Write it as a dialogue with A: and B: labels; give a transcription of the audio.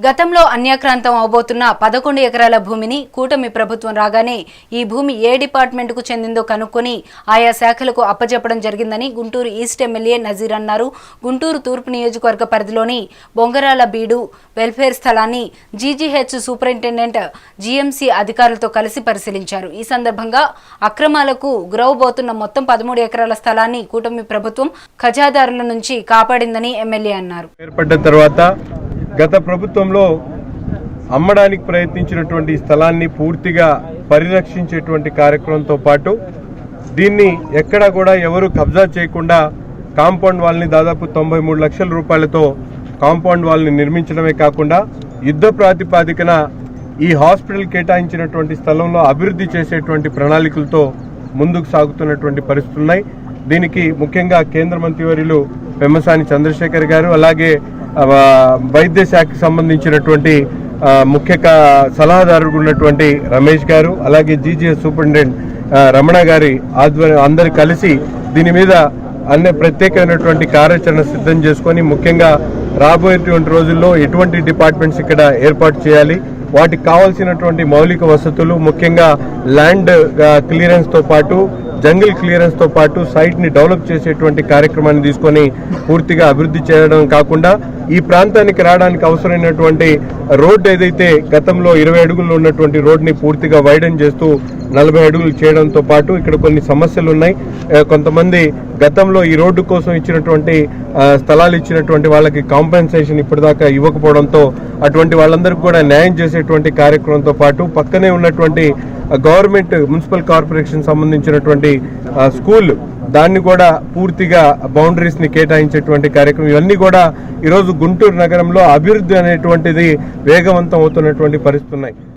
A: గతంలో అన్యాక్రాంతం అవబోతున్న 11 ఎకరాల భూమిని కూటమి ప్రభుత్వం రాగానే ఈ భూమి ఏ డిపార్ట్మెంట్కు చెందిందో కనుక్కొని ఆయా శాఖలకు అప్పజెప్పడం జరిగిందని గుంటూరు ఈస్ట్ ఎమ్మెల్యే నజీర్ అన్నారు. గుంటూరు తూర్పు నియోజకవర్గ పరిధిలోని బొంగరాల బీడు వెల్ఫేర్ స్థలాన్ని జీజీహెచ్ సూపరింటెండెంట్ జీఎంసీ అధికారులతో కలిసి పరిశీలించారు. ఈ సందర్భంగా అక్రమాలకు గురవబోతున్న మొత్తం 13 ఎకరాల స్థలాన్ని కూటమి ప్రభుత్వం ఖజాదారుల నుంచి కాపాడిందని ఎమ్మెల్యే అన్నారు.
B: గత ప్రభుత్వంలో అమ్మడానికి ప్రయత్నించినటువంటి స్థలాన్ని పూర్తిగా పరిరక్షించేటువంటి కార్యక్రమంతో పాటు దీన్ని ఎక్కడా కూడా ఎవరు కబ్జా చేయకుండా కాంపౌండ్ వాల్ని దాదాపు 93 లక్షల రూపాయలతో కాంపౌండ్ వాల్ని నిర్మించడమే కాకుండా యుద్ధ ప్రాతిపాదికన ఈ హాస్పిటల్ కేటాయించినటువంటి స్థలంలో అభివృద్ధి చేసేటువంటి ప్రణాళికలతో ముందుకు సాగుతున్నటువంటి పరిస్థితులు ఉన్నాయి. దీనికి ముఖ్యంగా కేంద్ర మంత్రివర్యులు పెమ్మసాని చంద్రశేఖర్ గారు, అలాగే వైద్య శాఖకు సంబంధించినటువంటి ముఖ్య సలహాదారుడు ఉన్నటువంటి రమేష్ గారు, అలాగే జీజీఎస్ సూపరింటెండెంట్ రమణ గారి ఆధ్వర్యం అందరు కలిసి దీని మీద అన్ని ప్రత్యేకమైనటువంటి కార్యాచరణ సిద్ధం చేసుకొని ముఖ్యంగా రాబోయేటువంటి రోజుల్లో ఎటువంటి డిపార్ట్మెంట్స్ ఇక్కడ ఏర్పాటు చేయాలి, వాటికి కావాల్సినటువంటి మౌలిక వసతులు ముఖ్యంగా ల్యాండ్ క్లియరెన్స్తో పాటు జంగిల్ క్లియరెన్స్తో పాటు సైట్ని డెవలప్ చేసేటువంటి కార్యక్రమాన్ని తీసుకొని పూర్తిగా అభివృద్ధి చేయడం కాకుండా ఈ ప్రాంతానికి రావడానికి అవసరమైనటువంటి రోడ్డు ఏదైతే గతంలో 20 అడుగులు ఉన్నటువంటి రోడ్ని పూర్తిగా వైడన్ చేస్తూ 40 అడుగులు చేయడంతో పాటు ఇక్కడ కొన్ని సమస్యలు ఉన్నాయి. కొంతమంది గతంలో ఈ రోడ్డు కోసం ఇచ్చినటువంటి స్థలాలు ఇచ్చినటువంటి వాళ్ళకి కాంపెన్సేషన్ ఇప్పటిదాకా ఇవ్వకపోవడంతో అటువంటి వాళ్ళందరికీ కూడా న్యాయం చేసేటువంటి కార్యక్రమంతో పాటు పక్కనే ఉన్నటువంటి గవర్నమెంట్ మున్సిపల్ కార్పొరేషన్ సంబంధించినటువంటి స్కూల్ దాన్ని కూడా పూర్తిగా బౌండరీస్ ని కేటాయించేటువంటి కార్యక్రమం ఇవన్నీ కూడా ఈరోజు గుంటూరు నగరంలో అభివృద్ధి అనేటువంటిది వేగవంతం అవుతున్నటువంటి పరిస్థితులు ఉన్నాయి.